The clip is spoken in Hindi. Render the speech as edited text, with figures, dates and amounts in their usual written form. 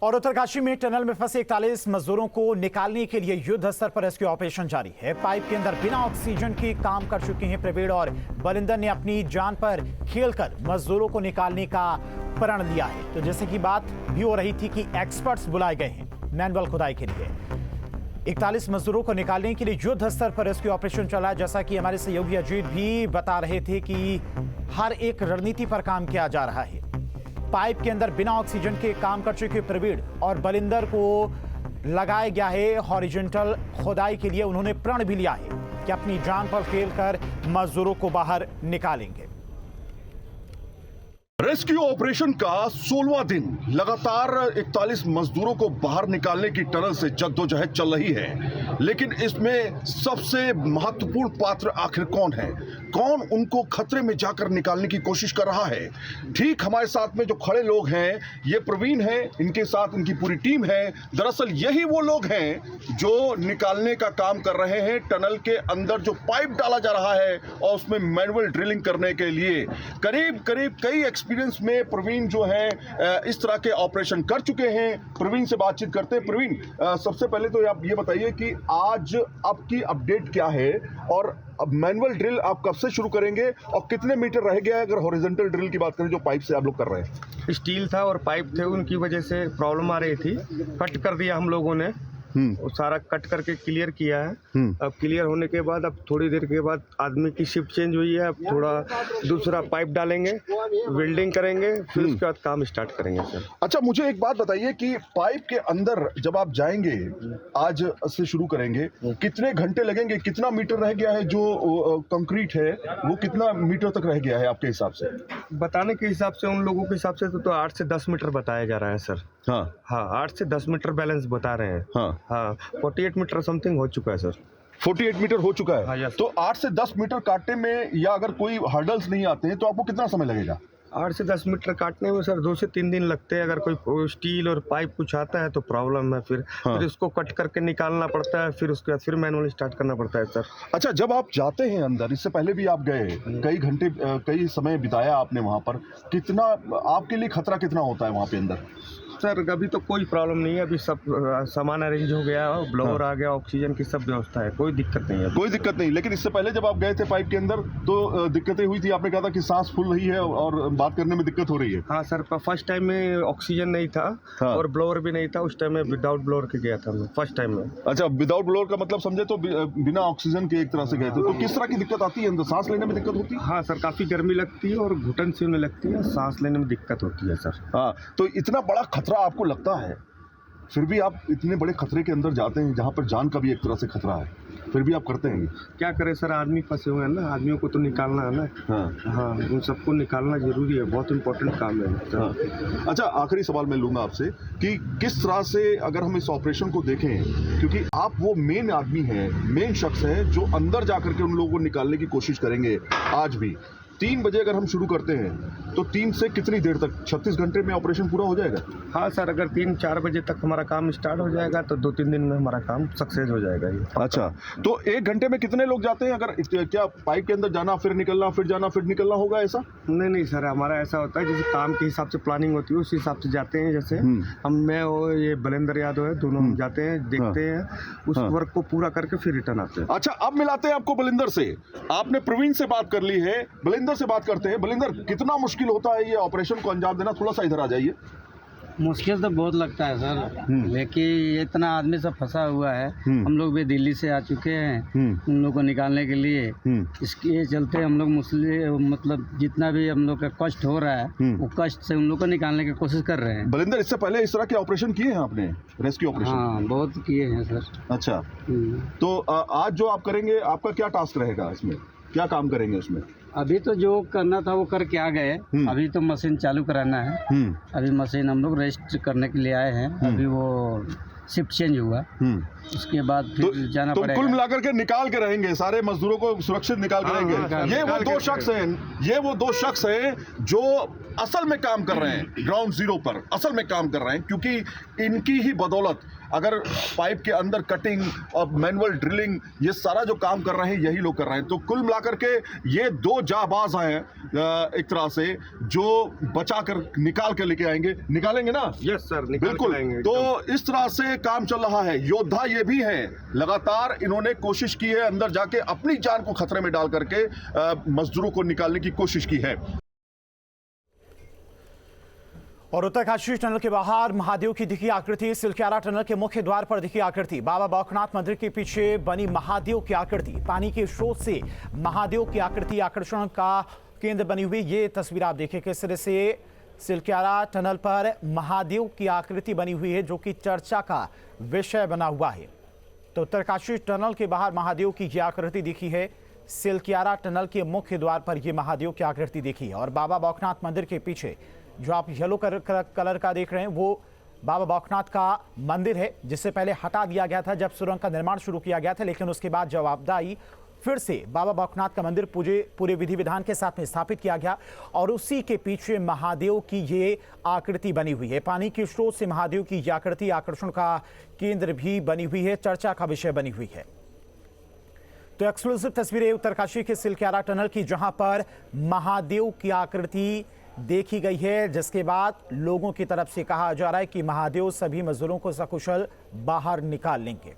और उत्तरकाशी में टनल में फंसे 41 मजदूरों को निकालने के लिए युद्ध स्तर पर रेस्क्यू ऑपरेशन जारी है। पाइप के अंदर बिना ऑक्सीजन के काम कर चुके हैं प्रवीण और बलिंदर ने अपनी जान पर खेलकर मजदूरों को निकालने का प्रण लिया है। तो जैसे कि बात भी हो रही थी कि एक्सपर्ट्स बुलाए गए हैं मैनुअल खुदाई के लिए। 41 मजदूरों को निकालने के लिए युद्ध स्तर पर रेस्क्यू ऑपरेशन चला। जैसा कि हमारे सहयोगी अजीत भी बता रहे थे कि हर एक रणनीति पर काम किया जा रहा है। पाइप के अंदर बिना ऑक्सीजन के काम कर चुके प्रवीण और बलिंदर को लगाया गया है हॉरिजॉन्टल खुदाई के लिए। उन्होंने प्रण भी लिया है कि अपनी जान पर खेलकर मजदूरों को बाहर निकालेंगे। रेस्क्यू ऑपरेशन का 16वां दिन लगातार 41 मजदूरों को बाहर निकालने की टनल से जद्दोजहद चल रही है। लेकिन इसमें सबसे महत्वपूर्ण पात्र आखिर कौन है, कौन उनको खतरे में जाकर निकालने की कोशिश कर रहा है? ठीक हमारे साथ में जो खड़े लोग हैं ये प्रवीण हैं, इनके साथ इनकी पूरी टीम है। दरअसल यही वो लोग हैं जो निकालने का काम कर रहे हैं। टनल के अंदर जो पाइप डाला जा रहा है और उसमें मैनुअल ड्रिलिंग करने के लिए करीब कई एक्सपीरियंस में प्रवीण जो है इस तरह के ऑपरेशन कर चुके हैं। प्रवीण से बातचीत करते हैं। प्रवीण, सबसे पहले तो आप ये बताइए कि आज आपकी अपडेट क्या है और अब मैनुअल ड्रिल आप कब से शुरू करेंगे और कितने मीटर रह गया है? अगर हॉरिजॉन्टल ड्रिल की बात करें जो पाइप से आप लोग कर रहे हैं। स्टील था और पाइप थे, उनकी वजह से प्रॉब्लम आ रही थी। कट कर दिया हम लोगों ने, और सारा कट करके क्लियर किया है। अब क्लियर होने के बाद अब थोड़ी देर के बाद आदमी की शिफ्ट चेंज हुई है। अब थोड़ा दूसरा पाइप डालेंगे, वेल्डिंग करेंगे, फिर उसके बाद काम स्टार्ट करेंगे सर। अच्छा, मुझे एक बात बताइए कि पाइप के अंदर जब आप जाएंगे, आज से शुरू करेंगे, कितने घंटे लगेंगे? कितना मीटर रह गया है? जो कंक्रीट है वो कितना मीटर तक रह गया है आपके हिसाब से? बताने के हिसाब से, उन लोगों के हिसाब से तो 8 से 10 मीटर बताया जा रहा है सर। हाँ, 8 से 10 मीटर बैलेंस बता रहे हैं। हाँ, 48 मीटर समथिंग हो चुका है सर। 48 मीटर हो चुका है। हाँ, तो 8 से 10 मीटर काटने में या अगर कोई हर्डल्स नहीं आते हैं तो आपको कितना समय लगेगा? 8 से 10 मीटर काटने में सर 2 से 3 दिन लगते हैं। अगर कोई स्टील और पाइप कुछ आता है तो प्रॉब्लम है, फिर उसको कट करके निकालना पड़ता है, फिर उसके बाद फिर मैनुअल स्टार्ट करना पड़ता है सर। अच्छा, जब आप जाते हैं अंदर, इससे पहले भी आप गए, कई घंटे कई समय बिताया आपने वहाँ पर, कितना आपके लिए खतरा कितना होता है वहाँ पे अंदर? सर अभी तो कोई प्रॉब्लम नहीं है। अभी सब सामान अरेंज हो गया, ब्लोअर आ गया, ऑक्सीजन की सब व्यवस्था है, कोई दिक्कत नहीं है। कोई दिक्कत नहीं। लेकिन इससे पहले जब आप गए थे पाइप के अंदर तो दिक्कतें हुई थी। आपने कहा था कि सांस फूल रही है और बात करने में दिक्कत हो रही है। हाँ सर, फर्स्ट टाइम में ऑक्सीजन नहीं था और ब्लोअर भी नहीं था। उस टाइम में विदाउट ब्लोअर के गया था मैं फर्स्ट टाइम में। अच्छा, विदाउट ब्लोअर का मतलब समझे तो बिना ऑक्सीजन के एक तरह से गए थे। तो किस तरह की दिक्कत आती है अंदर? सांस लेने में दिक्कत होती है? हाँ सर, काफ़ी गर्मी लगती है और घुटन सी होने लगती है, सांस लेने में दिक्कत होती है सर। हाँ, तो इतना बड़ा खतरा आपको लगता है, फिर भी आप इतने बड़े खतरे के अंदर जाते हैं जहाँ पर जान का भी एक तरह से खतरा है, फिर भी आप करते हैं? क्या करें सर, आदमी फंसे हुए हैं ना, आदमियों को तो निकालना है ना। हाँ, उन सबको निकालना जरूरी है, बहुत इंपॉर्टेंट काम है। अच्छा, आखिरी सवाल मैं लूँगा आपसे कि किस तरह से अगर हम इस ऑपरेशन को देखें, क्योंकि आप वो मेन आदमी हैं, मेन शख्स हैं जो अंदर जा करके उन लोगों को निकालने की कोशिश करेंगे। आज भी 3 बजे अगर हम शुरू करते हैं तो 3 से कितनी देर तक? 36 घंटे में ऑपरेशन पूरा हो जाएगा? हाँ सर, अगर 3-4 बजे तक हमारा काम स्टार्ट हो जाएगा तो 2-3 दिन में हमारा काम सक्सेस हो जाएगा ये। अच्छा, तो 1 घंटे में कितने लोग जाते हैं? अगर क्या पाइप के अंदर जाना फिर निकलना, फिर जाना फिर निकलना होगा ऐसा? नहीं सर, हमारा ऐसा होता है जैसे काम के हिसाब से प्लानिंग होती है, उस हिसाब से जाते हैं। जैसे मैं और ये बलिंदर यादव है, दोनों हम जाते हैं, देखते हैं, उस वर्क को पूरा करके फिर रिटर्न आते हैं। अच्छा, अब मिलाते हैं आपको बलिंदर से। आपने प्रवीण से बात कर ली है, बलिंदर से बात करते हैं। बलिंदर, कितना मुश्किल होता है ये ऑपरेशन को अंजाम देना? थोड़ा सा इधर आ जाइए। मुश्किल तो बहुत लगता है सर, लेकिन इतना आदमी सब फंसा हुआ है। हम लोग भी दिल्ली से आ चुके हैं उन लोगों को निकालने के लिए। इसके चलते हम लोग मतलब जितना भी हम लोग का कष्ट हो रहा है वो कष्ट से उन लोग को निकालने की कोशिश कर रहे हैं। बलिंदर, इससे पहले इस तरह के ऑपरेशन किए हैं आपने, रेस्क्यू ऑपरेशन? हाँ, बहुत किए हैं सर। अच्छा, तो आज जो आप करेंगे, आपका क्या टास्क रहेगा इसमें? क्या काम करेंगे उसमें? अभी तो जो करना था वो करके आ गए। अभी तो मशीन चालू कराना है। अभी मशीन हम लोग रेस्ट करने के लिए आए हैं। अभी वो शिफ्ट चेंज हुआ, उसके बाद फिर जाना तुम पड़ेगा। कुल मिलाकर के निकाल के रहेंगे, सारे मजदूरों को सुरक्षित निकाल के रहेंगे। ये वो दो शख्स हैं जो असल में काम कर रहे हैं, ग्राउंड जीरो पर असल में काम कर रहे हैं, क्योंकि इनकी ही बदौलत अगर पाइप के अंदर कटिंग और मैनुअल ड्रिलिंग ये सारा जो काम कर रहे हैं यही लोग कर रहे हैं। तो कुल मिलाकर के ये दो जाबाज हैं एक तरह से, जो बचा कर निकाल के लेके आएंगे, निकालेंगे ना? यस सर, बिल्कुल। तो इस तरह से काम चल रहा है। योद्धा ये भी हैं, लगातार इन्होंने कोशिश की है, अंदर जाके अपनी जान को खतरे में डाल करके मजदूरों को निकालने की कोशिश की है। और उत्तरकाशी टनल के बाहर महादेव की दिखी आकृति, सिलक्यारा टनल के मुख्य द्वार पर दिखी आकृति, बाबा बौखनाथ मंदिर के पीछे बनी महादेव की आकृति, पानी के स्रोत से महादेव की आकृति आकर्षण का केंद्र बनी हुई। ये तस्वीर आप देखिए किस तरह से सिलक्यारा टनल पर महादेव की आकृति बनी हुई है, जो कि चर्चा का विषय बना हुआ है। तो उत्तरकाशी टनल के बाहर महादेव की यह आकृति दिखी है, सिलक्यारा टनल के मुख्य द्वार पर यह महादेव की आकृति दिखी है। और बाबा बौखनाथ मंदिर के पीछे जो आप येलो कलर का देख रहे हैं वो बाबा बौखनाथ का मंदिर है, जिससे पहले हटा दिया गया था जब सुरंग का निर्माण शुरू किया गया था, लेकिन उसके बाद जब आपदा आई फिर से बाबा बौखनाथ का मंदिर पूरे विधि विधान के साथ में स्थापित किया गया और उसी के पीछे महादेव की ये आकृति बनी हुई है। पानी के स्रोत से महादेव की यह आकृति आकर्षण का केंद्र भी बनी हुई है, चर्चा का विषय बनी हुई है। तो एक्सक्लूसिव तस्वीरें उत्तरकाशी के सिलक्यारा टनल की, जहां पर महादेव की आकृति देखी गई है, जिसके बाद लोगों की तरफ से कहा जा रहा है कि महादेव सभी मजदूरों को सकुशल बाहर निकाल लेंगे।